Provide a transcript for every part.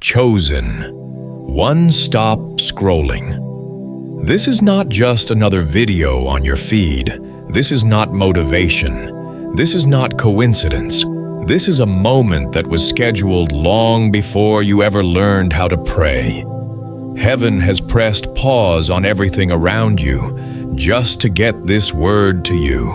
Chosen. One stop scrolling. This is not just another video on your feed. This is not motivation. This is not coincidence. This is a moment that was scheduled long before you ever learned how to pray. Heaven has pressed pause on everything around you just to get this word to you.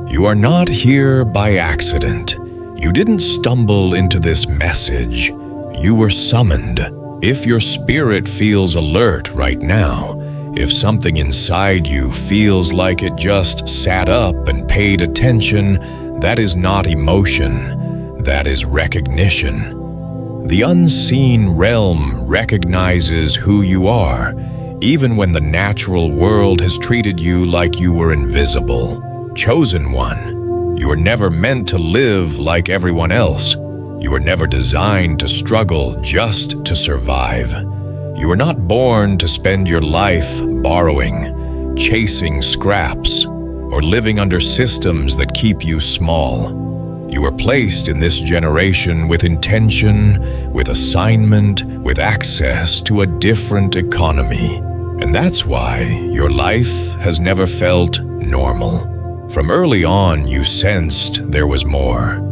You are not here by accident. You didn't stumble into this message. You were summoned. If your spirit feels alert right now, if something inside you feels like it just sat up and paid attention, that is not emotion. That is recognition. The unseen realm recognizes who you are, even when the natural world has treated you like you were invisible. Chosen one. You were never meant to live like everyone else. You were never designed to struggle just to survive. You were not born to spend your life borrowing, chasing scraps, or living under systems that keep you small. You were placed in this generation with intention, with assignment, with access to a different economy. And that's why your life has never felt normal. From early on, you sensed there was more.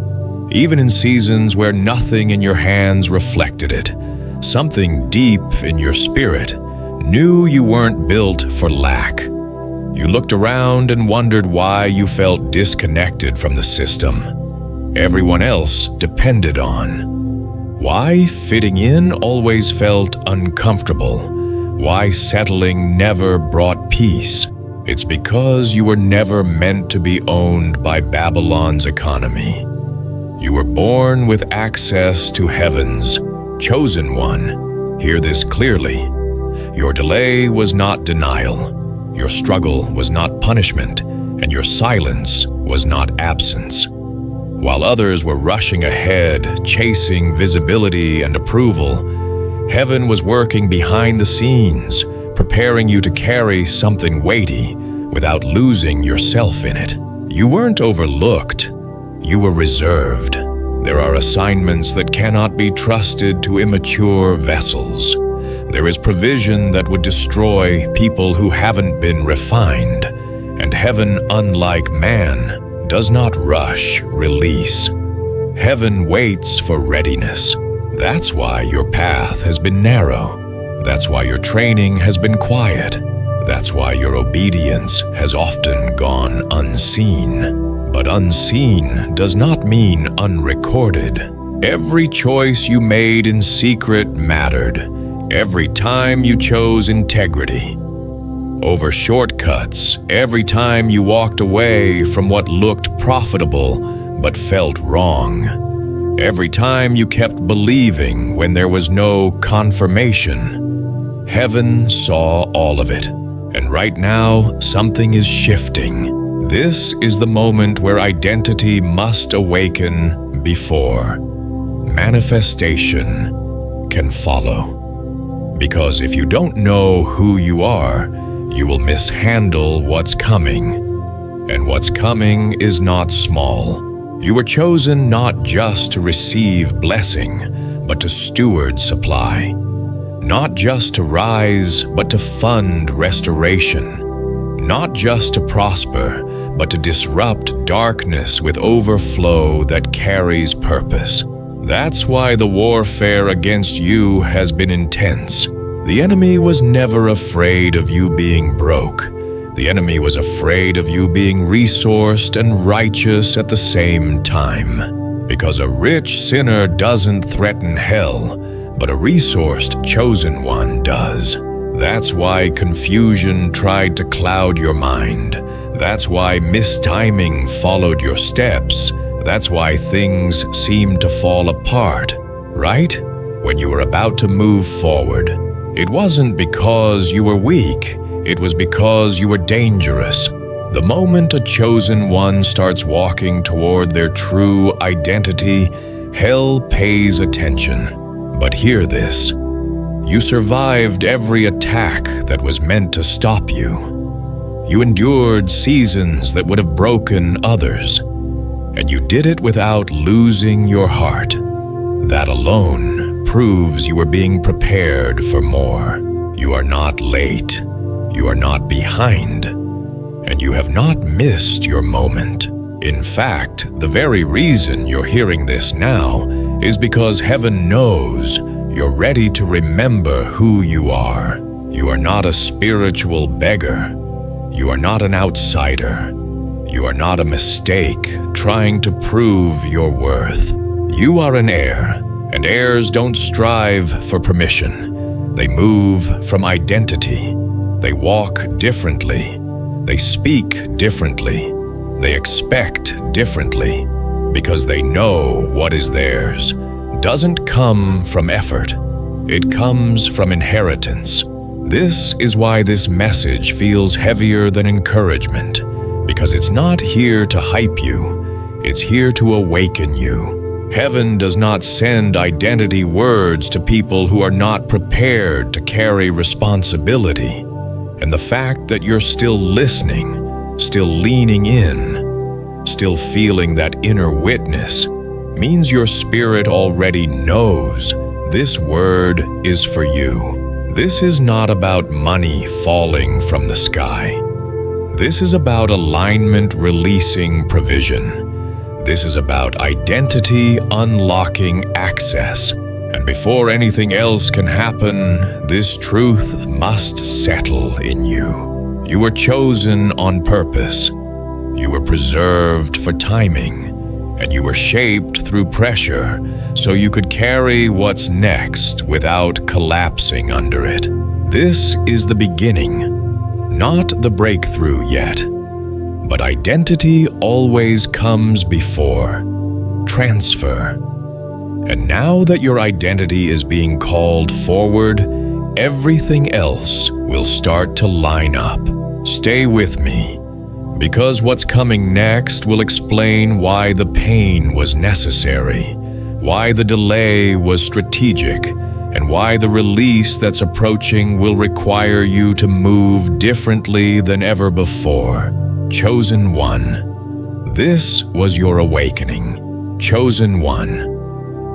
Even in seasons where nothing in your hands reflected it, something deep in your spirit knew you weren't built for lack. You looked around and wondered why you felt disconnected from the system everyone else depended on. Why fitting in always felt uncomfortable. Why settling never brought peace. It's because you were never meant to be owned by Babylon's economy. You were born with access to heaven's chosen one. Hear this clearly. Your delay was not denial. Your struggle was not punishment, and your silence was not absence. While others were rushing ahead, chasing visibility and approval, heaven was working behind the scenes, preparing you to carry something weighty without losing yourself in it. You weren't overlooked. You were reserved. There are assignments that cannot be trusted to immature vessels. There is provision that would destroy people who haven't been refined. And heaven, unlike man, does not rush release. Heaven waits for readiness. That's why your path has been narrow. That's why your training has been quiet. That's why your obedience has often gone unseen. But unseen does not mean unrecorded. Every choice you made in secret mattered. Every time you chose integrity over shortcuts, every time you walked away from what looked profitable but felt wrong, every time you kept believing when there was no confirmation, heaven saw all of it. And right now, something is shifting. This is the moment where identity must awaken before manifestation can follow. Because if you don't know who you are, you will mishandle what's coming. And what's coming is not small. You were chosen not just to receive blessing, but to steward supply. Not just to rise, but to fund restoration. Not just to prosper, but to disrupt darkness with overflow that carries purpose. That's why the warfare against you has been intense. The enemy was never afraid of you being broke. The enemy was afraid of you being resourced and righteous at the same time. Because a rich sinner doesn't threaten hell, but a resourced chosen one does. That's why confusion tried to cloud your mind. That's why mistiming followed your steps. That's why things seemed to fall apart, right? When you were about to move forward. It wasn't because you were weak, it was because you were dangerous. The moment a chosen one starts walking toward their true identity, hell pays attention. But hear this. You survived every attack that was meant to stop you. You endured seasons that would have broken others. And you did it without losing your heart. That alone proves you are being prepared for more. You are not late. You are not behind. And you have not missed your moment. In fact, the very reason you're hearing this now is because heaven knows you're ready to remember who you are. You are not a spiritual beggar. You are not an outsider. You are not a mistake trying to prove your worth. You are an heir, and heirs don't strive for permission. They move from identity. They walk differently. They speak differently. They expect differently because they know what is theirs doesn't come from effort. It comes from inheritance. This is why this message feels heavier than encouragement, because it's not here to hype you. It's here to awaken you. Heaven does not send identity words to people who are not prepared to carry responsibility. And the fact that you're still listening, still leaning in, still feeling that inner witness means your spirit already knows this word is for you. This is not about money falling from the sky. This is about alignment releasing provision. This is about identity unlocking access. And before anything else can happen, this truth must settle in you. You were chosen on purpose. You were preserved for timing. And you were shaped through pressure so you could carry what's next without collapsing under it. This is the beginning, not the breakthrough yet. But identity always comes before transfer. And now that your identity is being called forward, everything else will start to line up. Stay with me, because what's coming next will explain why the pain was necessary, why the delay was strategic, and why the release that's approaching will require you to move differently than ever before. Chosen one. This was your awakening. Chosen one.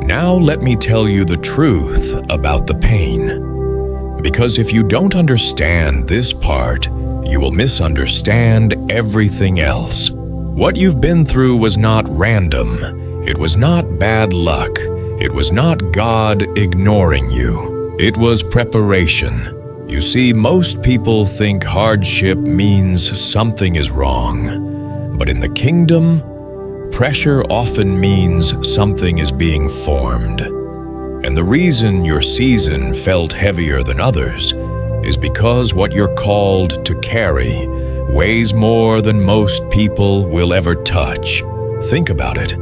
Now let me tell you the truth about the pain. Because if you don't understand this part, you will misunderstand everything else. What you've been through was not random. It was not bad luck. It was not God ignoring you. It was preparation. You see, most people think hardship means something is wrong. But in the kingdom, pressure often means something is being formed. And the reason your season felt heavier than others is because what you're called to carry weighs more than most people will ever touch. Think about it.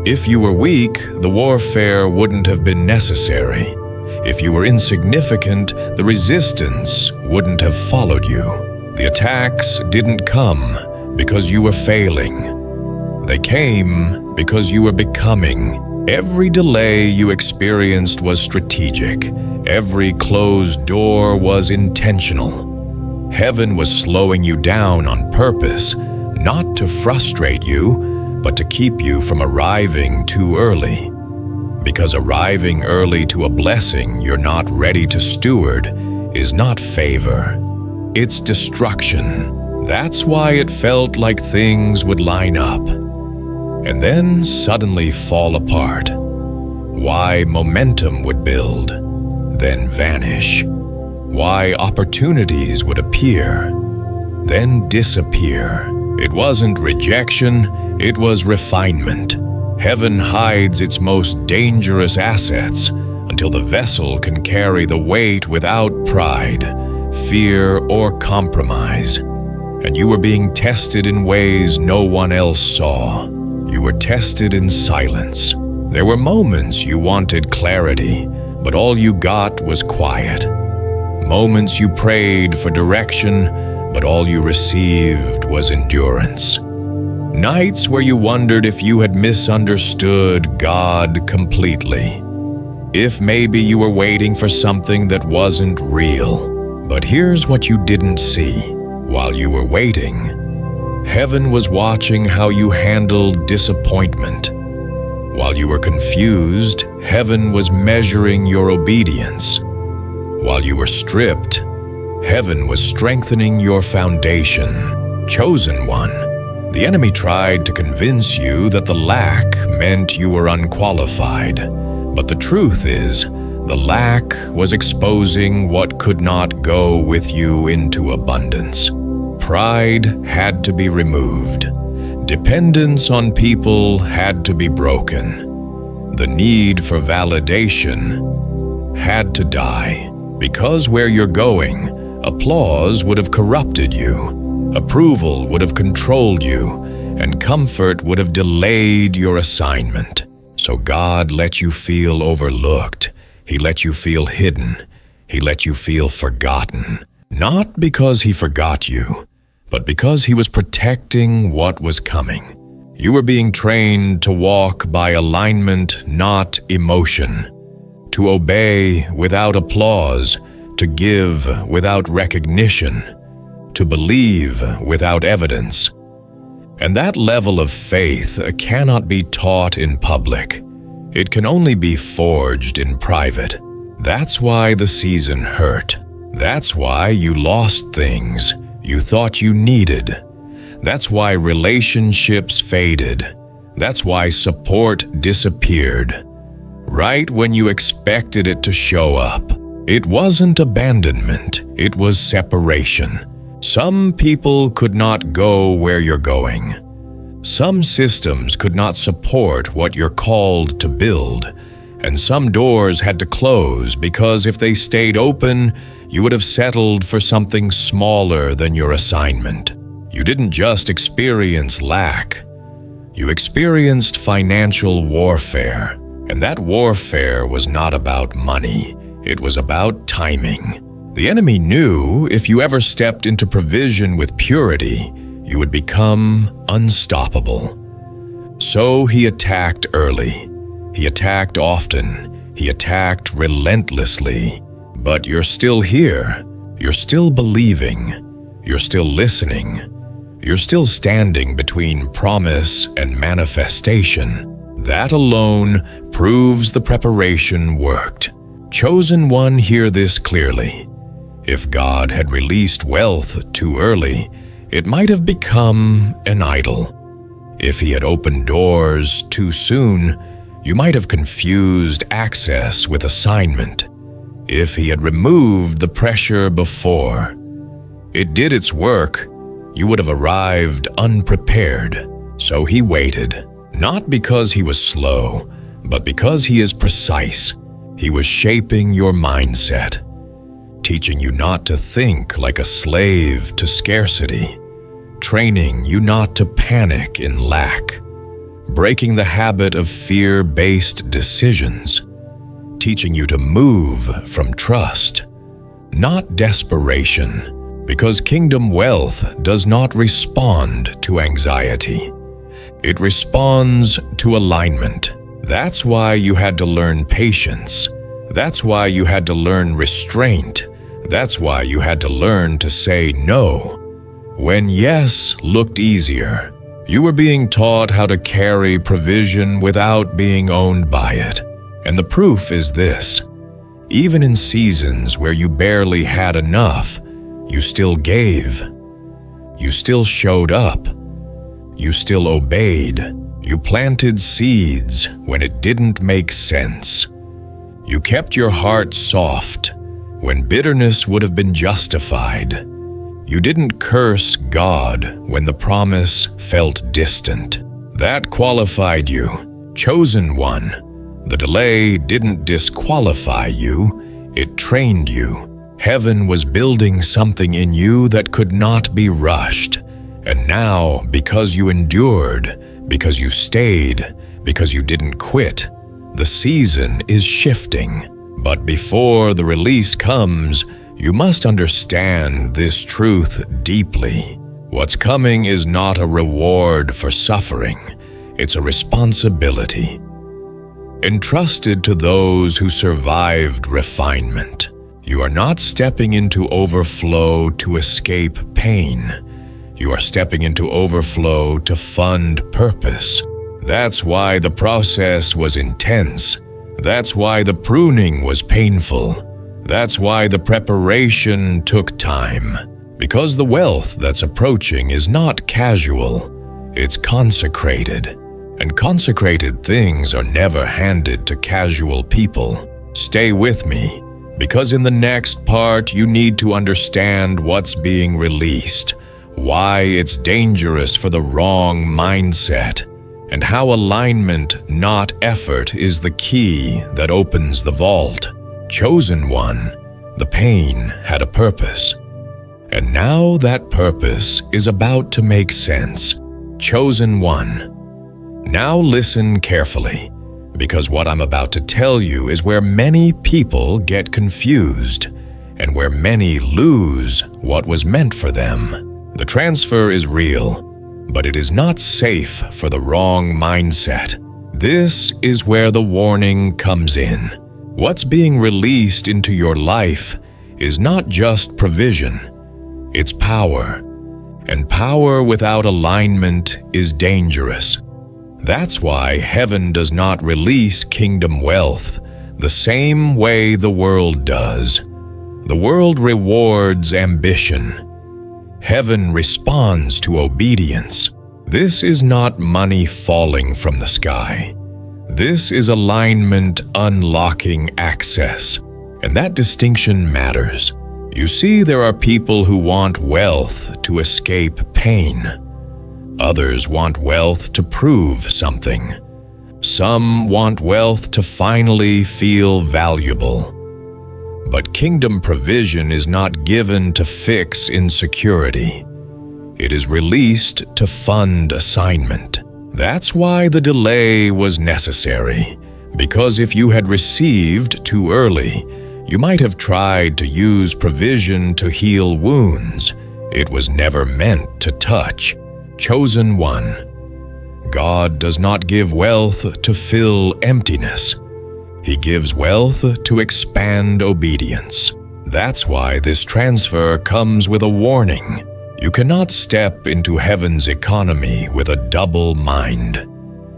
If you were weak, the warfare wouldn't have been necessary. If you were insignificant, the resistance wouldn't have followed you. The attacks didn't come because you were failing. They came because you were becoming. Every delay you experienced was strategic. Every closed door was intentional. Heaven was slowing you down on purpose, not to frustrate you, but to keep you from arriving too early. Because arriving early to a blessing you're not ready to steward is not favor. It's destruction. That's why it felt like things would line up and then suddenly fall apart. Why momentum would build, then vanish. Why opportunities would appear, then disappear. It wasn't rejection, it was refinement. Heaven hides its most dangerous assets until the vessel can carry the weight without pride, fear, or compromise. And you were being tested in ways no one else saw. You were tested in silence. There were moments you wanted clarity, but all you got was quiet. Moments you prayed for direction, but all you received was endurance. Nights where you wondered if you had misunderstood God completely. If maybe you were waiting for something that wasn't real. But here's what you didn't see. While you were waiting, heaven was watching how you handled disappointment. While you were confused, heaven was measuring your obedience. While you were stripped, heaven was strengthening your foundation. Chosen one, the enemy tried to convince you that the lack meant you were unqualified. But the truth is, the lack was exposing what could not go with you into abundance. Pride had to be removed. Dependence on people had to be broken. The need for validation had to die. Because where you're going, applause would have corrupted you, approval would have controlled you, and comfort would have delayed your assignment. So God let you feel overlooked. He let you feel hidden. He let you feel forgotten. Not because He forgot you, but because He was protecting what was coming. You were being trained to walk by alignment, not emotion, to obey without applause, to give without recognition, to believe without evidence. And that level of faith cannot be taught in public. It can only be forged in private. That's why the season hurt. That's why you lost things you thought you needed. That's why relationships faded. That's why support disappeared. Right when you expected it to show up. It wasn't abandonment, it was separation. Some people could not go where you're going. Some systems could not support what you're called to build. And some doors had to close because if they stayed open, you would have settled for something smaller than your assignment. You didn't just experience lack. You experienced financial warfare. And that warfare was not about money. It was about timing. The enemy knew if you ever stepped into provision with purity, you would become unstoppable. So he attacked early. He attacked often. He attacked relentlessly. But you're still here. You're still believing. You're still listening. You're still standing between promise and manifestation. That alone proves the preparation worked. Chosen one, hear this clearly. If God had released wealth too early, it might have become an idol. If He had opened doors too soon, you might have confused access with assignment. If He had removed the pressure before it did its work, you would have arrived unprepared. So He waited, not because He was slow, but because He is precise. He was shaping your mindset, teaching you not to think like a slave to scarcity, training you not to panic in lack, breaking the habit of fear-based decisions, teaching you to move from trust, not desperation, because kingdom wealth does not respond to anxiety. It responds to alignment. That's why you had to learn patience. That's why you had to learn restraint. That's why you had to learn to say no. When yes looked easier, you were being taught how to carry provision without being owned by it. And the proof is this. Even in seasons where you barely had enough, you still gave. You still showed up. You still obeyed. You planted seeds when it didn't make sense. You kept your heart soft when bitterness would have been justified. You didn't curse God when the promise felt distant. That qualified you, chosen one. The delay didn't disqualify you, it trained you. Heaven was building something in you that could not be rushed. And now, because you endured, because you stayed, because you didn't quit, the season is shifting. But before the release comes, you must understand this truth deeply. What's coming is not a reward for suffering. It's a responsibility, entrusted to those who survived refinement. You are not stepping into overflow to escape pain. You are stepping into overflow to fund purpose. That's why the process was intense. That's why the pruning was painful. That's why the preparation took time. Because the wealth that's approaching is not casual, it's consecrated. And consecrated things are never handed to casual people. Stay with me, because in the next part you need to understand what's being released, why it's dangerous for the wrong mindset, and how alignment, not effort, is the key that opens the vault. Chosen one, the pain had a purpose. And now that purpose is about to make sense. Chosen one. Now listen carefully, because what I'm about to tell you is where many people get confused and where many lose what was meant for them. The transfer is real, but it is not safe for the wrong mindset. This is where the warning comes in. What's being released into your life is not just provision, it's power. And power without alignment is dangerous. That's why heaven does not release kingdom wealth the same way the world does. The world rewards ambition. Heaven responds to obedience. This is not money falling from the sky. This is alignment unlocking access. And that distinction matters. You see, there are people who want wealth to escape pain. Others want wealth to prove something. Some want wealth to finally feel valuable. But kingdom provision is not given to fix insecurity. It is released to fund assignment. That's why the delay was necessary, because if you had received too early, you might have tried to use provision to heal wounds it was never meant to touch. Chosen one. God does not give wealth to fill emptiness. He gives wealth to expand obedience. That's why this transfer comes with a warning. You cannot step into heaven's economy with a double mind.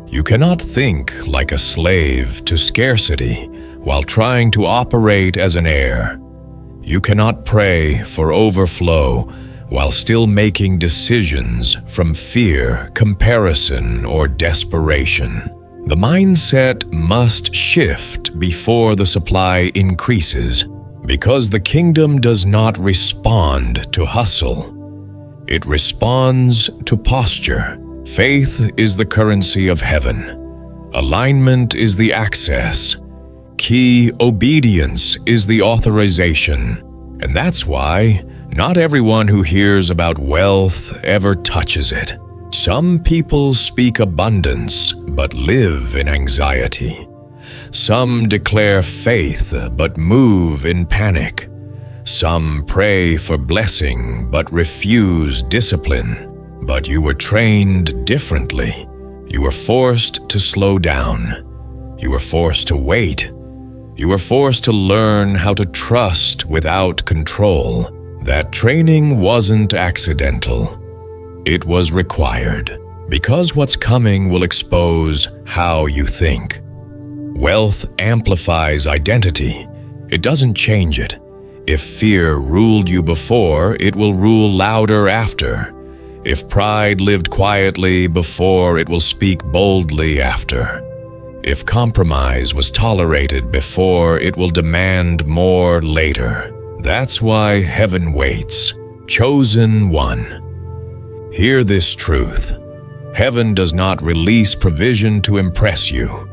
You cannot think like a slave to scarcity while trying to operate as an heir. You cannot pray for overflow while still making decisions from fear, comparison, or desperation. The mindset must shift before the supply increases, because the kingdom does not respond to hustle. It responds to posture. Faith is the currency of heaven. Alignment is the access. Key obedience is the authorization. And that's why not everyone who hears about wealth ever touches it. Some people speak abundance but live in anxiety. Some declare faith but move in panic. Some pray for blessing but refuse discipline. But you were trained differently. You were forced to slow down. You were forced to wait. You were forced to learn how to trust without control. That training wasn't accidental. It was required, because what's coming will expose how you think. Wealth amplifies identity. It doesn't change it. If fear ruled you before, it will rule louder after. If pride lived quietly before, it will speak boldly after. If compromise was tolerated before, it will demand more later. That's why heaven waits. Chosen one. Hear this truth. Heaven does not release provision to impress you.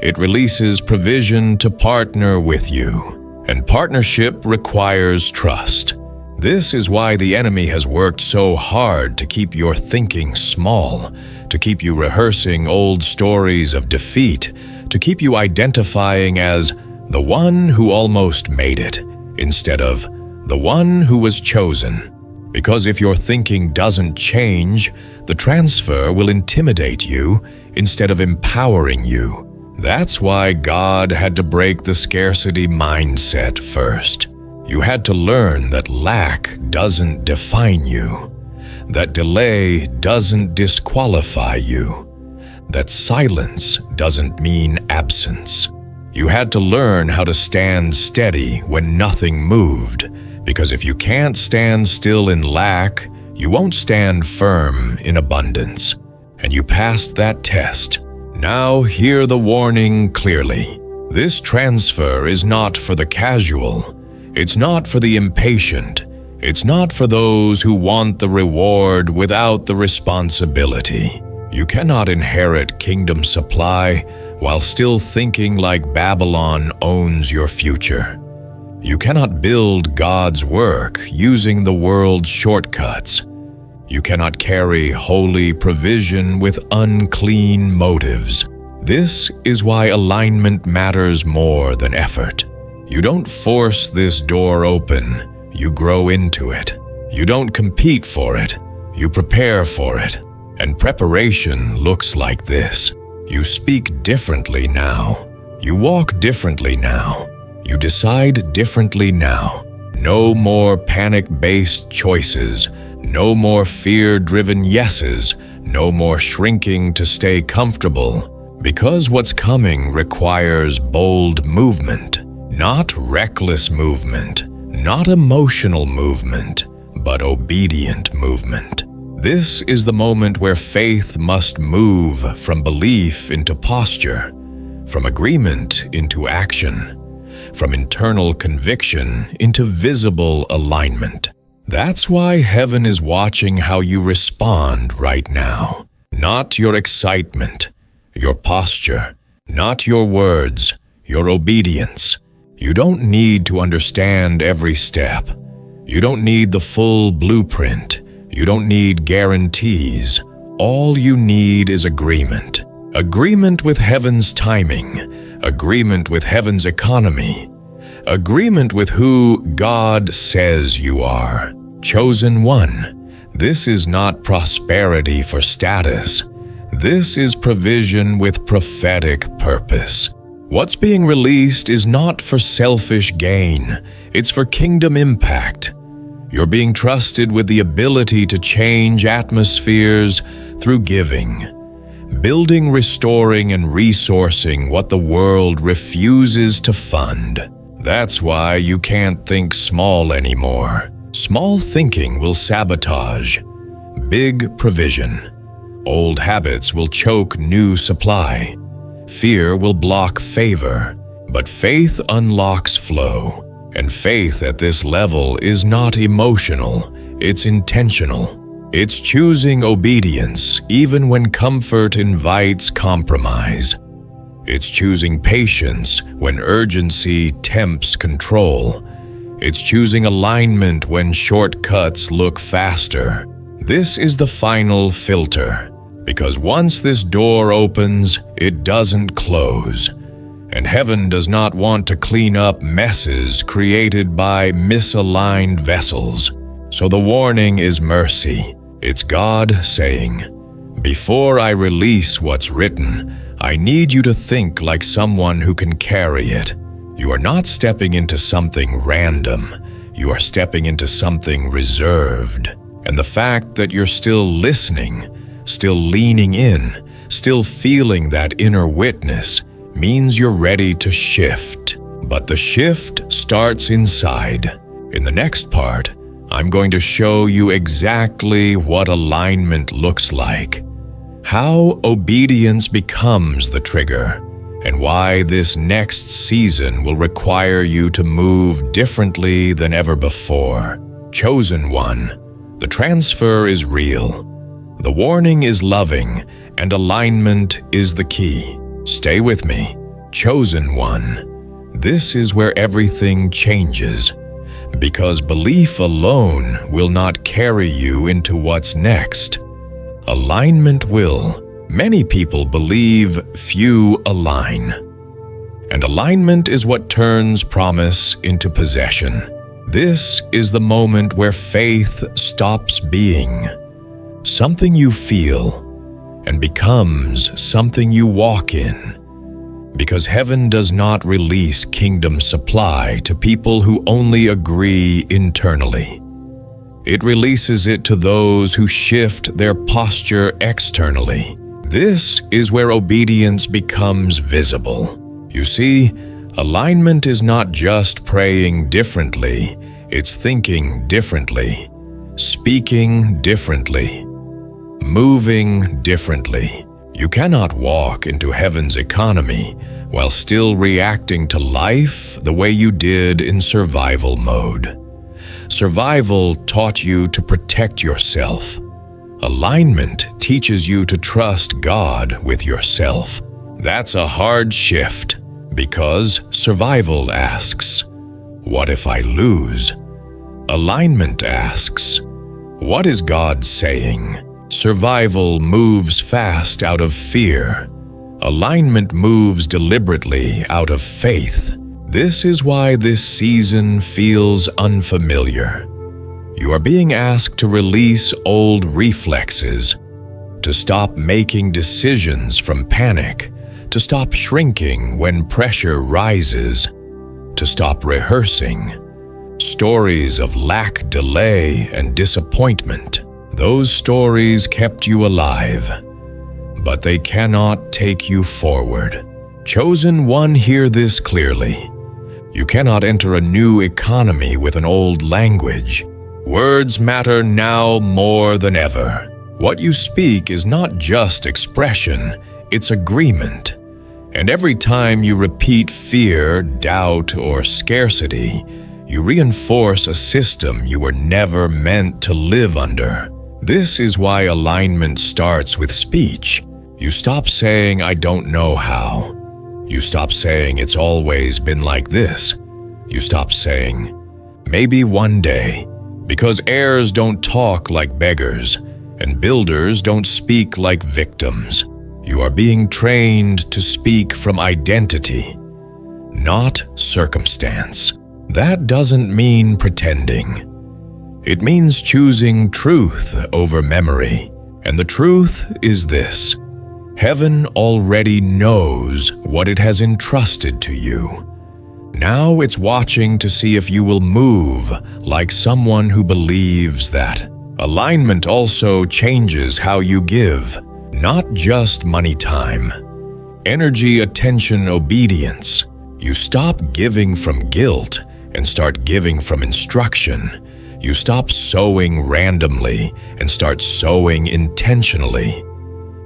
It releases provision to partner with you. And partnership requires trust. This is why the enemy has worked so hard to keep your thinking small, to keep you rehearsing old stories of defeat, to keep you identifying as the one who almost made it, instead of the one who was chosen. Because if your thinking doesn't change, the transfer will intimidate you instead of empowering you. That's why God had to break the scarcity mindset first. You had to learn that lack doesn't define you, that delay doesn't disqualify you, that silence doesn't mean absence. You had to learn how to stand steady when nothing moved, because if you can't stand still in lack, you won't stand firm in abundance. And you passed that test. Now hear the warning clearly. This transfer is not for the casual. It's not for the impatient. It's not for those who want the reward without the responsibility. You cannot inherit kingdom supply while still thinking like Babylon owns your future. You cannot build God's work using the world's shortcuts. You cannot carry holy provision with unclean motives. This is why alignment matters more than effort. You don't force this door open, you grow into it. You don't compete for it, you prepare for it. And preparation looks like this. You speak differently now. You walk differently now. You decide differently now. No more panic-based choices. No more fear-driven yeses. No more shrinking to stay comfortable. Because what's coming requires bold movement. Not reckless movement. Not emotional movement. But obedient movement. This is the moment where faith must move from belief into posture, from agreement into action, from internal conviction into visible alignment. That's why heaven is watching how you respond right now. Not your excitement, your posture, not your words, your obedience. You don't need to understand every step. You don't need the full blueprint. You don't need guarantees. All you need is agreement. Agreement with heaven's timing. Agreement with heaven's economy. Agreement with who God says you are. Chosen one. This is not prosperity for status. This is provision with prophetic purpose. What's being released is not for selfish gain. It's for kingdom impact. You're being trusted with the ability to change atmospheres through giving, building, restoring, and resourcing what the world refuses to fund. That's why you can't think small anymore. Small thinking will sabotage. Big provision. Old habits will choke new supply. Fear will block favor, but faith unlocks flow. And faith at this level is not emotional, it's intentional. It's choosing obedience even when comfort invites compromise. It's choosing patience when urgency tempts control. It's choosing alignment when shortcuts look faster. This is the final filter, because once this door opens, it doesn't close. And heaven does not want to clean up messes created by misaligned vessels. So the warning is mercy. It's God saying, "Before I release what's written, I need you to think like someone who can carry it." You are not stepping into something random. You are stepping into something reserved. And the fact that you're still listening, still leaning in, still feeling that inner witness, means you're ready to shift. But the shift starts inside. In the next part, I'm going to show you exactly what alignment looks like, how obedience becomes the trigger, and why this next season will require you to move differently than ever before. Chosen one, the transfer is real. The warning is loving, and alignment is the key. Stay with me. Chosen one. This is where everything changes, because belief alone will not carry you into what's next. Alignment will. Many people believe, few align. And alignment is what turns promise into possession. This is the moment where faith stops being something you feel and becomes something you walk in. Because heaven does not release kingdom supply to people who only agree internally. It releases it to those who shift their posture externally. This is where obedience becomes visible. You see, alignment is not just praying differently, it's thinking differently, speaking differently, moving differently. You cannot walk into heaven's economy while still reacting to life the way you did in survival mode. Survival taught you to protect yourself. Alignment teaches you to trust God with yourself. That's a hard shift, because survival asks, "What if I lose?" Alignment asks, "What is God saying?" Survival moves fast out of fear. Alignment moves deliberately out of faith. This is why this season feels unfamiliar. You are being asked to release old reflexes, to stop making decisions from panic, to stop shrinking when pressure rises, to stop rehearsing stories of lack, delay, and disappointment. Those stories kept you alive, but they cannot take you forward. Chosen One, hear this clearly. You cannot enter a new economy with an old language. Words matter now more than ever. What you speak is not just expression, it's agreement. And every time you repeat fear, doubt, or scarcity, you reinforce a system you were never meant to live under. This is why alignment starts with speech. You stop saying, "I don't know how." You stop saying, "It's always been like this." You stop saying, "Maybe one day," because heirs don't talk like beggars, and builders don't speak like victims. You are being trained to speak from identity, not circumstance. That doesn't mean pretending. It means choosing truth over memory. And the truth is this: heaven already knows what it has entrusted to you. Now it's watching to see if you will move like someone who believes that. Alignment also changes how you give, not just money, time, energy, attention, obedience. You stop giving from guilt and start giving from instruction. You stop sowing randomly and start sowing intentionally.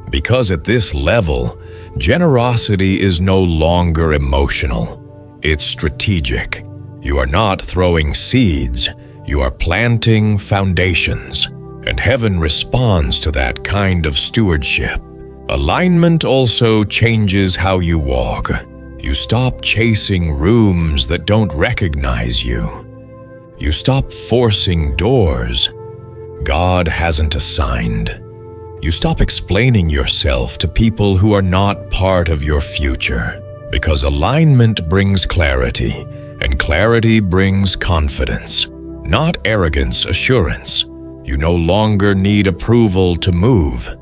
Because at this level, generosity is no longer emotional. It's strategic. You are not throwing seeds, you are planting foundations. And heaven responds to that kind of stewardship. Alignment also changes how you walk. You stop chasing rooms that don't recognize you. You stop forcing doors God hasn't assigned. You stop explaining yourself to people who are not part of your future, because alignment brings clarity, and clarity brings confidence, not arrogance, assurance. You no longer need approval to move.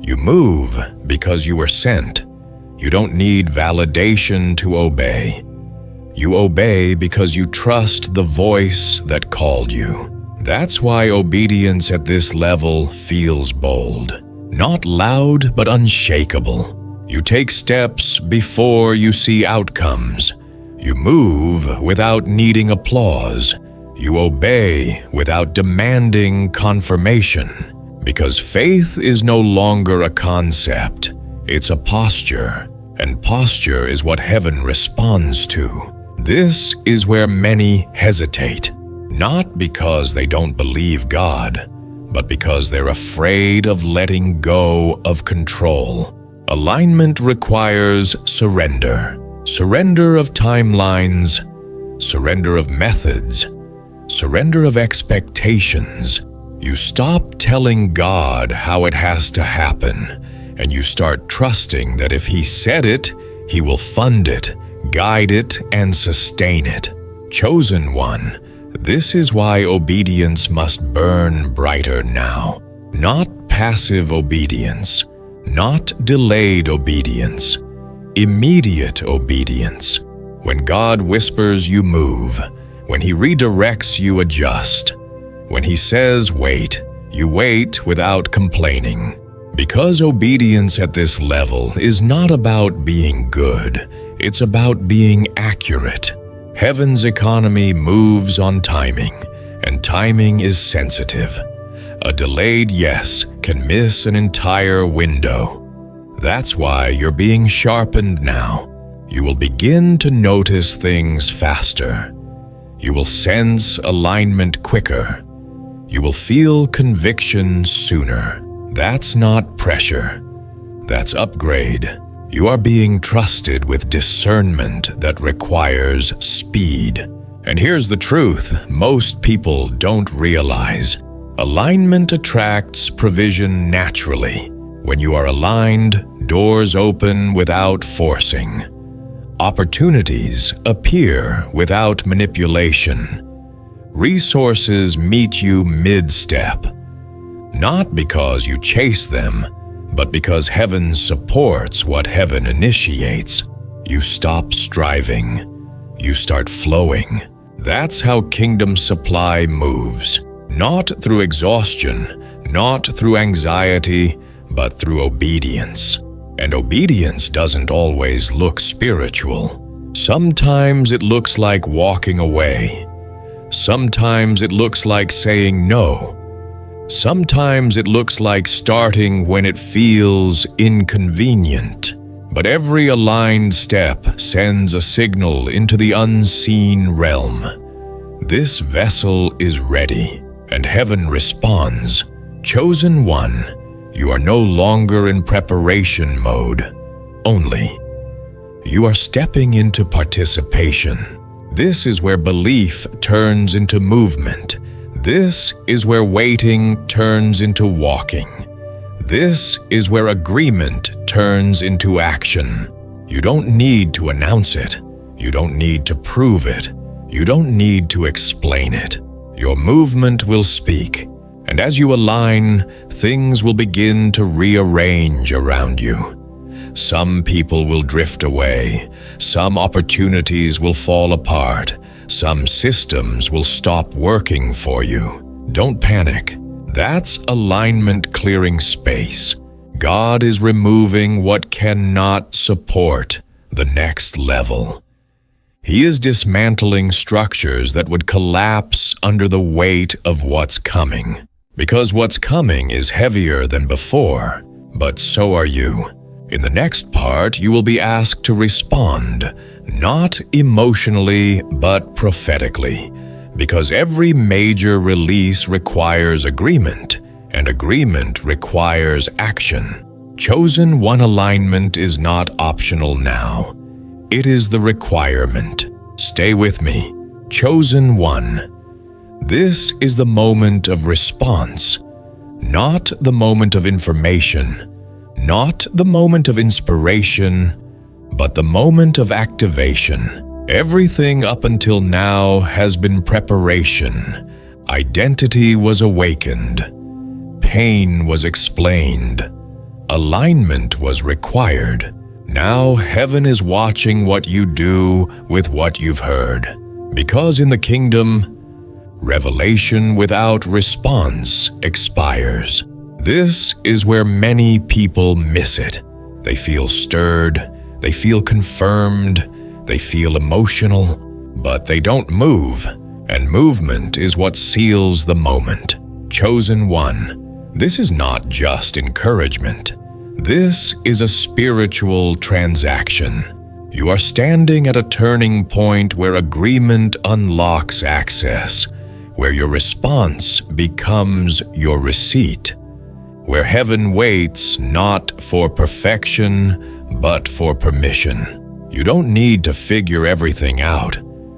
You move because you were sent. You don't need validation to obey. You obey because you trust the voice that called you. That's why obedience at this level feels bold. Not loud, but unshakable. You take steps before you see outcomes. You move without needing applause. You obey without demanding confirmation. Because faith is no longer a concept. It's a posture, and posture is what heaven responds to. This is where many hesitate, not because they don't believe God, but because they're afraid of letting go of control. Alignment requires surrender. Surrender of timelines, surrender of methods, surrender of expectations. You stop telling God how it has to happen, and you start trusting that if He said it, He will fund it, guide it, and sustain it. Chosen One, this is why obedience must burn brighter now. Not passive obedience, not delayed obedience, immediate obedience. When God whispers, you move. When He redirects, you adjust. When He says wait, you wait without complaining. Because obedience at this level is not about being good, it's about being accurate. Heaven's economy moves on timing, and timing is sensitive. A delayed yes can miss an entire window. That's why you're being sharpened now. You will begin to notice things faster. You will sense alignment quicker. You will feel conviction sooner. That's not pressure. That's upgrade. You are being trusted with discernment that requires speed. And here's the truth most people don't realize. Alignment attracts provision naturally. When you are aligned, doors open without forcing. Opportunities appear without manipulation. Resources meet you mid-step. Not because you chase them, but because heaven supports what heaven initiates. You stop striving. You start flowing. That's how kingdom supply moves. Not through exhaustion, not through anxiety, but through obedience. And obedience doesn't always look spiritual. Sometimes it looks like walking away. Sometimes it looks like saying no. Sometimes it looks like starting when it feels inconvenient. But every aligned step sends a signal into the unseen realm. This vessel is ready, and heaven responds. Chosen one, you are no longer in preparation mode, only. You are stepping into participation. This is where belief turns into movement. This is where waiting turns into walking. This is where agreement turns into action. You don't need to announce it. You don't need to prove it. You don't need to explain it. Your movement will speak. And as you align, things will begin to rearrange around you. Some people will drift away. Some opportunities will fall apart. Some systems will stop working for you. Don't panic. That's alignment clearing space. God is removing what cannot support the next level. He is dismantling structures that would collapse under the weight of what's coming. Because what's coming is heavier than before, but so are you. In the next part, you will be asked to respond, not emotionally, but prophetically, because every major release requires agreement, and agreement requires action. Chosen one alignment is not optional now. It is the requirement. Stay with me. Chosen one. This is the moment of response, not the moment of information, not the moment of inspiration, but the moment of activation. Everything up until now has been preparation. Identity was awakened. Pain was explained. Alignment was required. Now heaven is watching what you do with what you've heard. Because in the kingdom, revelation without response expires. This is where many people miss it. They feel stirred, they feel confirmed, they feel emotional, but they don't move, and movement is what seals the moment. Chosen one, this is not just encouragement. This is a spiritual transaction. You are standing at a turning point where agreement unlocks access, where your response becomes your receipt, where heaven waits not for perfection, but for permission. You don't need to figure everything out.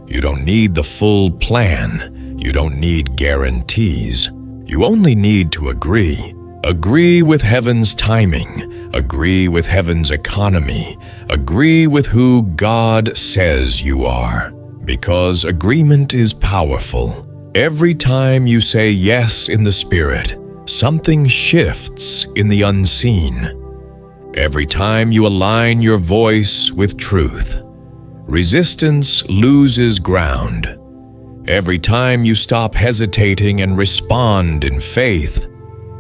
You don't need the full plan. You don't need guarantees. You only need to agree. Agree with heaven's timing. Agree with heaven's economy. Agree with who God says you are. Because agreement is powerful. Every time you say yes in the Spirit, something shifts in the unseen. Every time you align your voice with truth, resistance loses ground. Every time you stop hesitating and respond in faith,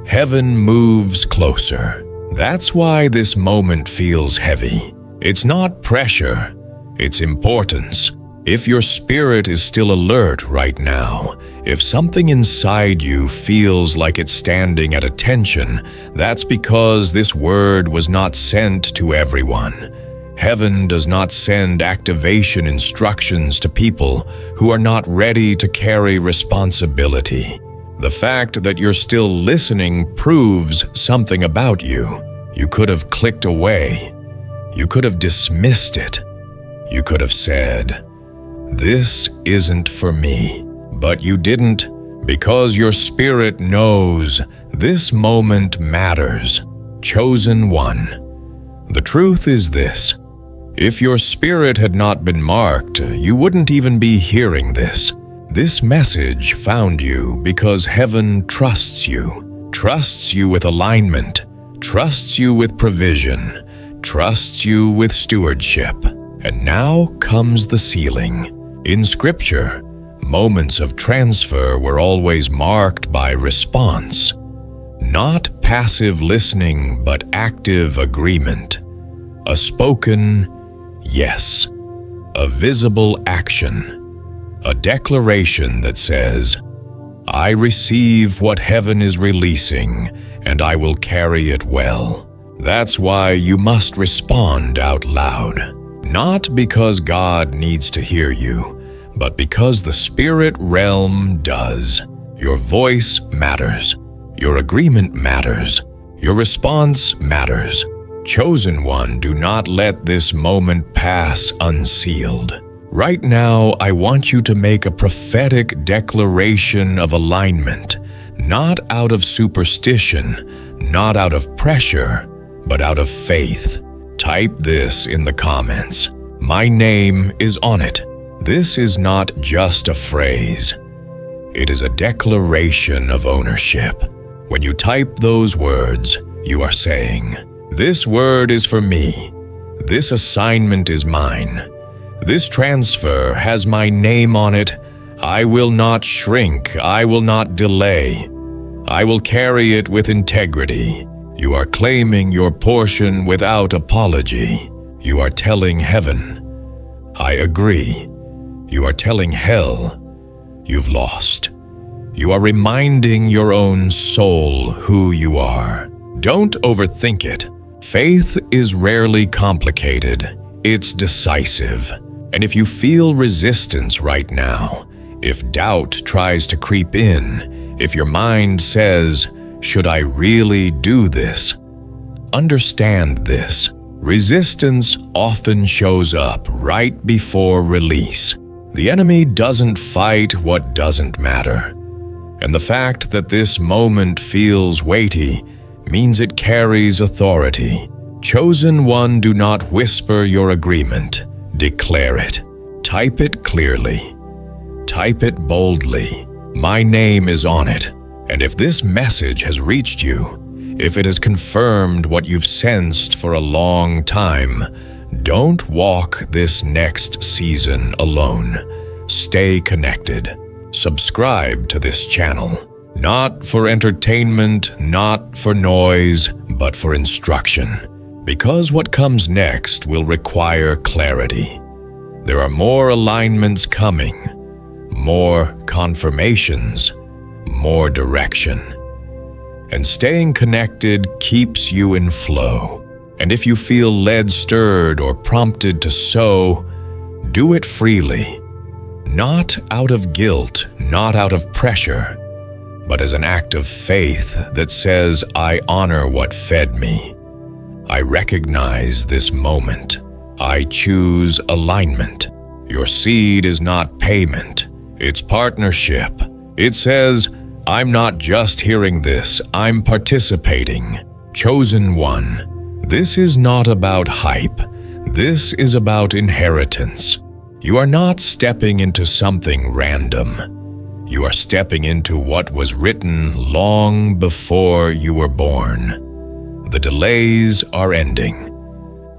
heaven moves closer. That's why this moment feels heavy. It's not pressure, it's importance. If your spirit is still alert right now, if something inside you feels like it's standing at attention, that's because this word was not sent to everyone. Heaven does not send activation instructions to people who are not ready to carry responsibility. The fact that you're still listening proves something about you. You could have clicked away. You could have dismissed it. You could have said, "This isn't for me." But you didn't, because your spirit knows this moment matters. Chosen one. The truth is this. If your spirit had not been marked, you wouldn't even be hearing this. This message found you because heaven trusts you with alignment, trusts you with provision, trusts you with stewardship. And now comes the sealing. In Scripture, moments of transfer were always marked by response. Not passive listening, but active agreement. A spoken yes. A visible action. A declaration that says, "I receive what heaven is releasing, and I will carry it well." That's why you must respond out loud. Not because God needs to hear you, but because the spirit realm does. Your voice matters. Your agreement matters. Your response matters. Chosen one, do not let this moment pass unsealed. Right now, I want you to make a prophetic declaration of alignment, not out of superstition, not out of pressure, but out of faith. Type this in the comments. My name is on it. This is not just a phrase. It is a declaration of ownership. When you type those words, you are saying, "This word is for me. This assignment is mine. This transfer has my name on it. I will not shrink. I will not delay. I will carry it with integrity." You are claiming your portion without apology. You are telling heaven, "I agree." You are telling hell, "You've lost." You are reminding your own soul who you are. Don't overthink it. Faith is rarely complicated. It's decisive. And if you feel resistance right now, if doubt tries to creep in, if your mind says, "Should I really do this?" Understand this. Resistance often shows up right before release. The enemy doesn't fight what doesn't matter. And the fact that this moment feels weighty means it carries authority. Chosen one, do not whisper your agreement. Declare it. Type it clearly. Type it boldly. My name is on it. And if this message has reached you, if it has confirmed what you've sensed for a long time, don't walk this next season alone. Stay connected. Subscribe to this channel. Not for entertainment, not for noise, but for instruction. Because what comes next will require clarity. There are more alignments coming, more confirmations, more direction. And staying connected keeps you in flow. And if you feel led, stirred, or prompted to sow, do it freely. Not out of guilt, not out of pressure, but as an act of faith that says, "I honor what fed me. I recognize this moment. I choose alignment." Your seed is not payment, it's partnership. It says, "I'm not just hearing this, I'm participating." Chosen one, this is not about hype. This is about inheritance. You are not stepping into something random. You are stepping into what was written long before you were born. The delays are ending.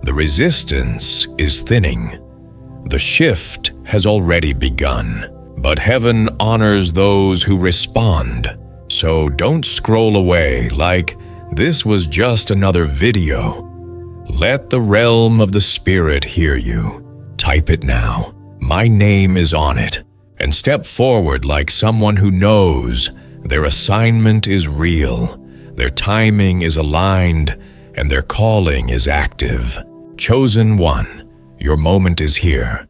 The resistance is thinning. The shift has already begun. But heaven honors those who respond. So don't scroll away like, This was just another video. Let the realm of the Spirit hear you. Type it now. My name is on it. And step forward like someone who knows their assignment is real, their timing is aligned, and their calling is active. Chosen one, your moment is here.